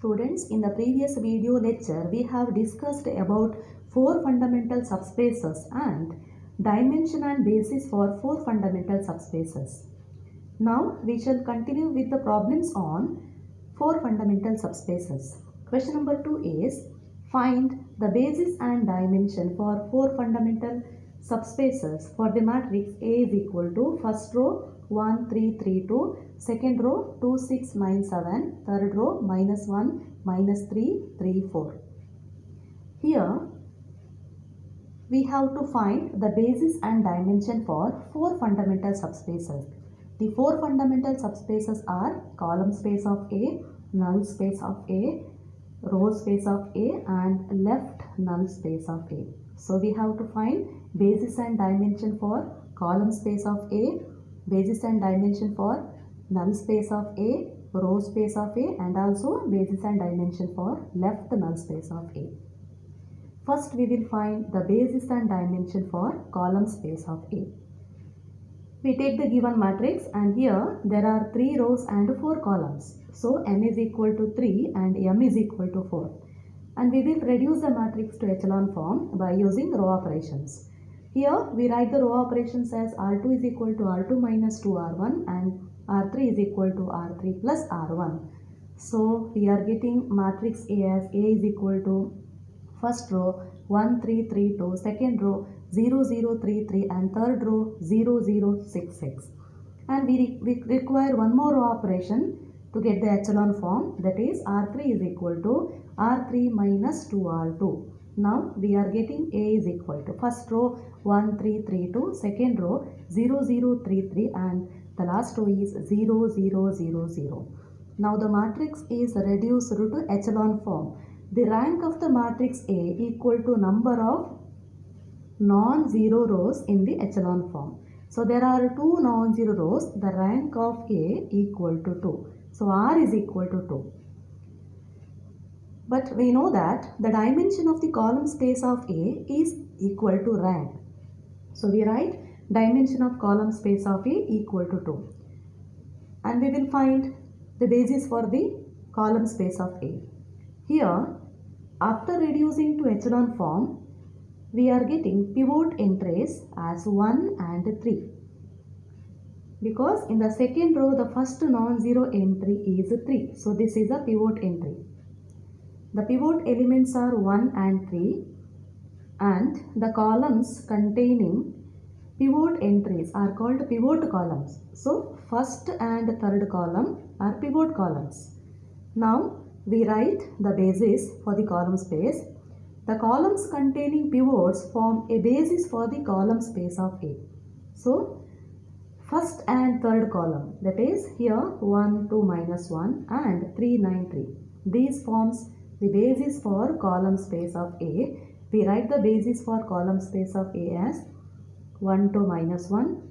Students, in the previous video lecture, we have discussed about 4 fundamental subspaces and dimension and basis for 4 fundamental subspaces. Now, we shall continue with the problems on 4 fundamental subspaces. Question number 2 is, find the basis and dimension for 4 fundamental subspaces for the matrix A is equal to first row 1, 3, 3, 2, second row 2, 6, 9, 7, third row minus 1, minus 3, 3, 4. Here we have to find the basis and dimension for 4 fundamental subspaces. The 4 fundamental subspaces are column space of A, null space of A, row space of A and left null space of A. So we have to find basis and dimension for column space of A, basis and dimension for null space of A, row space of A and also basis and dimension for left null space of A. First we will find the basis and dimension for column space of A. We take the given matrix and here there are 3 rows and 4 columns. So n is equal to 3 and m is equal to 4. And we will reduce the matrix to echelon form by using row operations. Here we write the row operations as R2 is equal to R2 minus 2R1 and R3 is equal to R3 plus R1. So we are getting matrix A as A is equal to first row 1, 3, 3, 2, second row 0, 0, 3, 3 and third row 0, 0, 6, 6. And we require one more row operation to get the echelon form, that is R3 is equal to R3 minus 2R2. Now we are getting A is equal to first row 1, 3, 3, 2, second row 0, 0, 3, 3 and the last row is 0, 0, 0, 0. Now the matrix is reduced to echelon form. The rank of the matrix A equal to number of non-zero rows in the echelon form. So there are 2 non-zero rows, the rank of A equal to 2. So R is equal to 2. But we know that the dimension of the column space of A is equal to rank. So we write dimension of column space of A equal to 2. And we will find the basis for the column space of A. Here, after reducing to echelon form, we are getting pivot entries as 1 and 3. Because in the second row, the first non-zero entry is 3. So this is a pivot entry. The pivot elements are 1 and 3 and the columns containing pivot entries are called pivot columns. So first and third column are pivot columns. Now we write the basis for the column space. The columns containing pivots form a basis for the column space of A. So first and third column, that is here 1, 2, minus 1 and 3, 9, 3. These forms the basis for column space of A. We write the basis for column space of A as 1, 2, minus 1,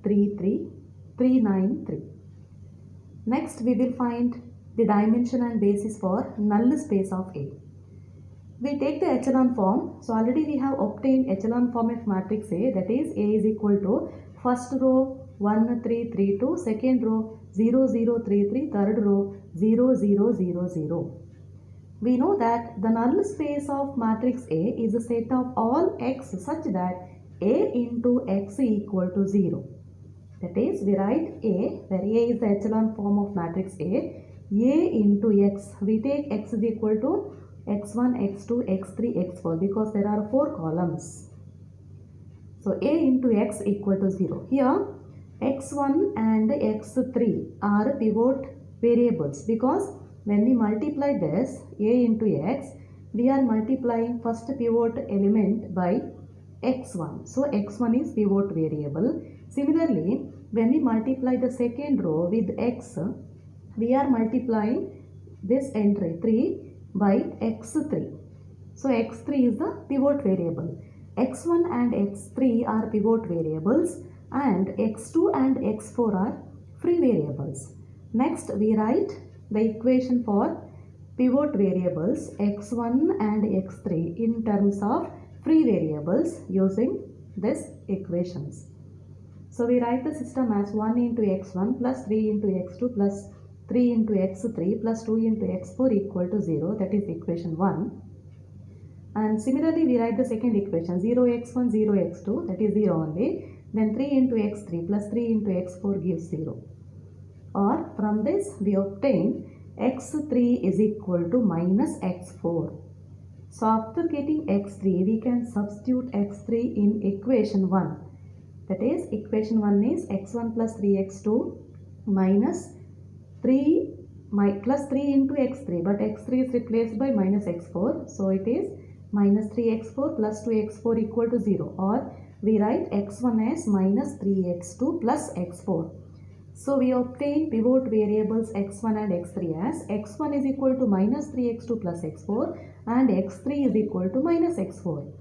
3, 3, 3, 9, 3. Next we will find the dimension and basis for null space of A. We take the echelon form. So already we have obtained echelon form of matrix A, that is A is equal to first row 1, 3, 3, 2, second row 0, 0, 3, 3, third row 0, 0, 0, 0. We know that the null space of matrix A is a set of all x such that A into x equal to 0. That is, we write A, where A is the echelon form of matrix A into x. We take x is equal to x1, x2, x3, x4 because there are 4 columns. So A into x equal to 0. Here x1 and x3 are pivot variables because when we multiply this A into x, we are multiplying first pivot element by x1. So x1 is pivot variable. Similarly, when we multiply the second row with x, we are multiplying this entry 3 by x3. So x3 is the pivot variable. x1 and x3 are pivot variables and x2 and x4 are free variables. Next we write the equation for pivot variables x1 and x3 in terms of free variables using these equations. So we write the system as 1 into x1 plus 3 into x2 plus 3 into x3 plus 2 into x4 equal to 0. That is equation 1. And similarly, we write the second equation 0x1, 0x2, that is 0 only. Then 3 into x3 plus 3 into x4 gives 0. Or from this we obtain x3 is equal to minus x4. So after getting x3, we can substitute x3 in equation 1. That is, equation 1 is x1 plus 3x2 minus 3 plus 3 into x3, but x3 is replaced by minus x4. So it is minus 3x4 plus 2x4 equal to 0, or we write x1 as minus 3x2 plus x4. So we obtain pivot variables x1 and x3 as x1 is equal to minus 3x2 plus x4 and x3 is equal to minus x4.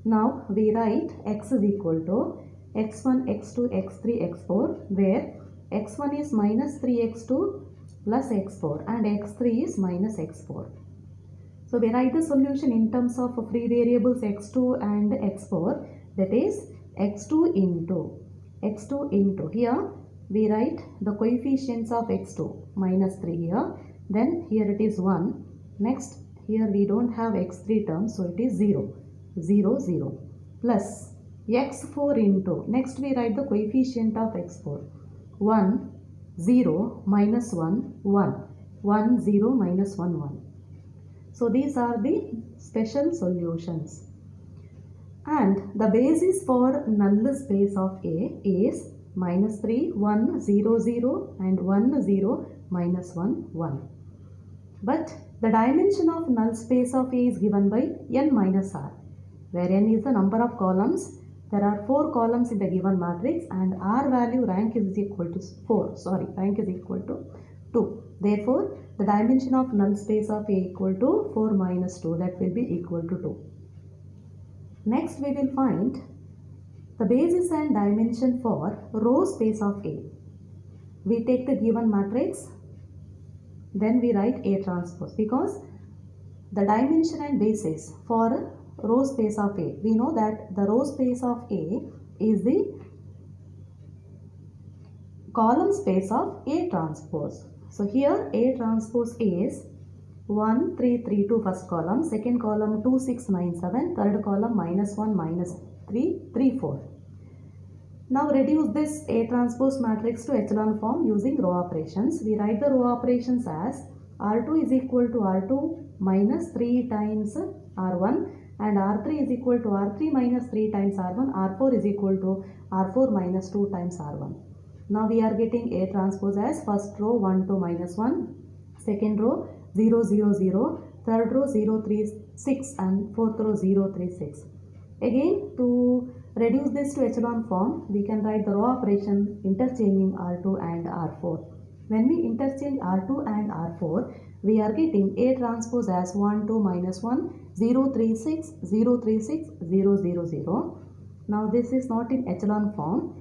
Now we write x is equal to x1, x2, x3, x4, where x1 is minus 3x2 plus x4 and x3 is minus x4. So we write the solution in terms of free variables x2 and x4, that is x2 into here we write the coefficients of x2 minus 3 here, then here it is 1, next here we don't have x3 terms, so it is 0, 0, 0, plus x4 into, next we write the coefficient of x4, 1, 0, minus 1, 1, 1, 0, minus 1, 1. So these are the special solutions. And the basis for null space of A is minus 3, 1, 0, 0 and 1, 0, minus 1, 1. But the dimension of null space of A is given by n minus r, where n is the number of columns. There are 4 columns in the given matrix and r value rank is equal to 4. Rank is equal to 2. Therefore, the dimension of null space of A equal to 4 minus 2, that will be equal to 2. Next we will find the basis and dimension for row space of A. We take the given matrix, then we write A transpose, because the dimension and basis for row space of A, we know that the row space of A is the column space of A transpose. So here A transpose is 1, 3, 3, 2 first column, second column 2, 6, 9, 7, third column minus 1, minus 3, 3, 4. Now reduce this A transpose matrix to echelon form using row operations. We write the row operations as R2 is equal to R2 minus 3 times R1 and R3 is equal to R3 minus 3 times R1, R4 is equal to R4 minus 2 times R1. Now we are getting A transpose as first row 1, 2, minus 1, second row 0, 0, 0, third row 0, 3, 6 and fourth row 0, 3, 6. Again, to reduce this to echelon form, we can write the row operation interchanging R2 and R4. When we interchange R2 and R4, we are getting A transpose as 1, 2, minus 1, 0, 3, 6, 0, 3, 6, 0, 0, 0. Now this is not in echelon form.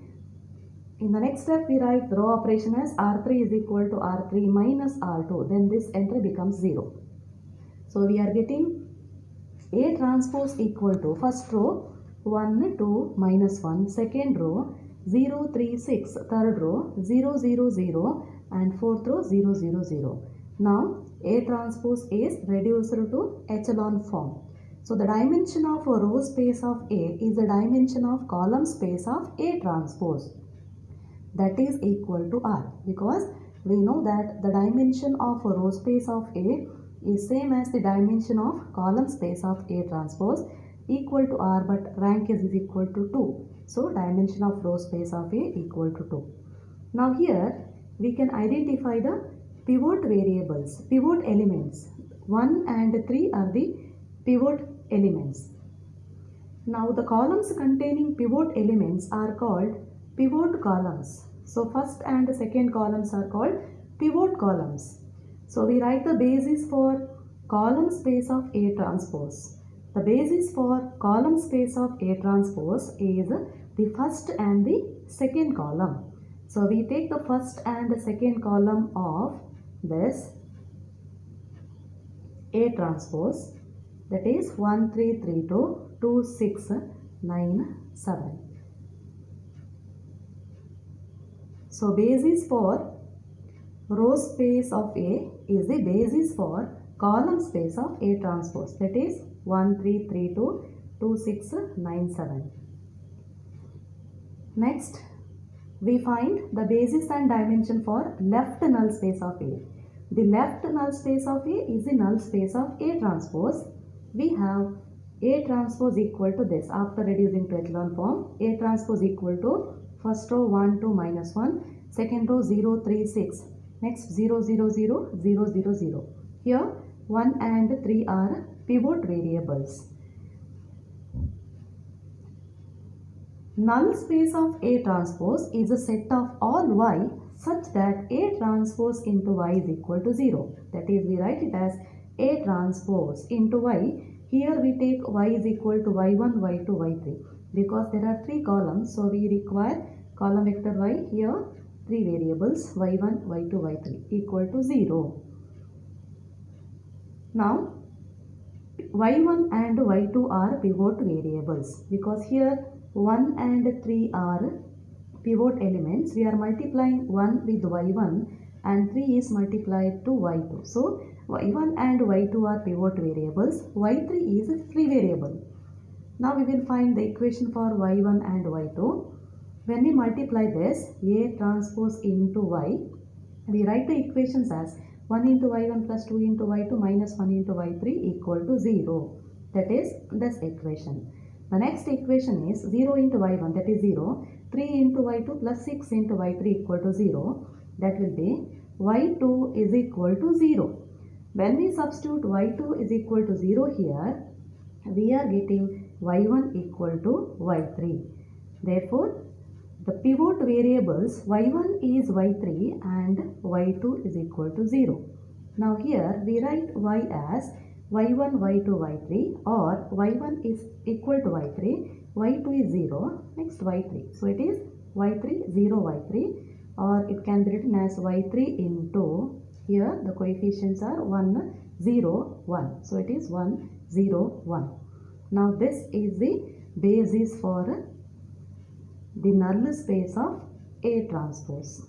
In the next step, we write the row operation as R3 is equal to R3 minus R2. Then this entry becomes 0. So we are getting A transpose equal to first row 1, 2, minus 1, second row 0, 3, 6, third row 0, 0, 0 and fourth row 0, 0, 0. Now A transpose is reduced to echelon form. So the dimension of a row space of A is the dimension of column space of A transpose. That is equal to R, because we know that the dimension of a row space of A is same as the dimension of column space of A transpose, equal to R, but rank is equal to 2. So dimension of row space of A equal to 2. Now here we can identify the pivot variables, pivot elements. 1 and 3 are the pivot elements. Now the columns containing pivot elements are called pivot columns. So first and second columns are called pivot columns. So we write the basis for column space of A transpose. The basis for column space of A transpose is the first and the second column. So we take the first and the second column of this A transpose, that is 1, 3, 3, 2, 2, 6, 9, 7. So basis for row space of A is the basis for column space of A transpose, that is 1 3 3 2 2 6 9 7. Next, we find the basis and dimension for left null space of A. The left null space of A is the null space of A transpose. We have A transpose equal to this after reducing to echelon form. A transpose equal to first row 1 2 minus 1, second row 0 3 6, next 0 0 0 0 0 0. Here 1 and 3 are pivot variables. Null space of A transpose is a set of all y such that A transpose into y is equal to 0. That is, we write it as A transpose into y. Here we take y is equal to y1, y2, y3 because there are 3 columns. So we require column vector y. Here 3 variables y1, y2, y3 equal to 0. Now y1 and y2 are pivot variables because here 1 and 3 are pivot elements. We are multiplying 1 with y1 and 3 is multiplied to y2. So y1 and y2 are pivot variables. y3 is a free variable. Now we will find the equation for y1 and y2. When we multiply this A transpose into y, we write the equations as 1 into y1 plus 2 into y2 minus 1 into y3 equal to 0. That is this equation. The next equation is 0 into y1, that is 0, 3 into y2 plus 6 into y3 equal to 0. That will be y2 is equal to 0. When we substitute y2 is equal to 0 here, we are getting y1 equal to y3. Therefore, the pivot variables y1 is y3 and y2 is equal to 0. Now here we write y as y1, y2, y3, or y1 is equal to y3, y2 is 0, next y3. So it is y3, 0, y3, or it can be written as y3 into, here the coefficients are 1, 0, 1. So it is 1, 0, 1. Now this is the basis for the null space of A transpose.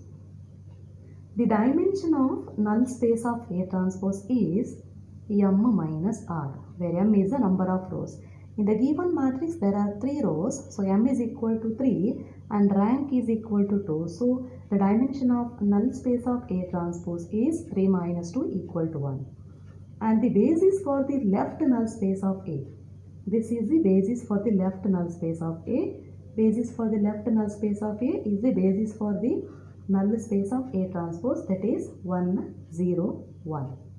The dimension of null space of A transpose is m minus r, where m is the number of rows. In the given matrix there are 3 rows, so m is equal to 3 and rank is equal to 2. So the dimension of null space of A transpose is 3 minus 2 equal to 1. And the basis for the left null space of A. This is the basis for the left null space of A. Basis for the left null space of A is the basis for the null space of A transpose, that is 1, 0, 1.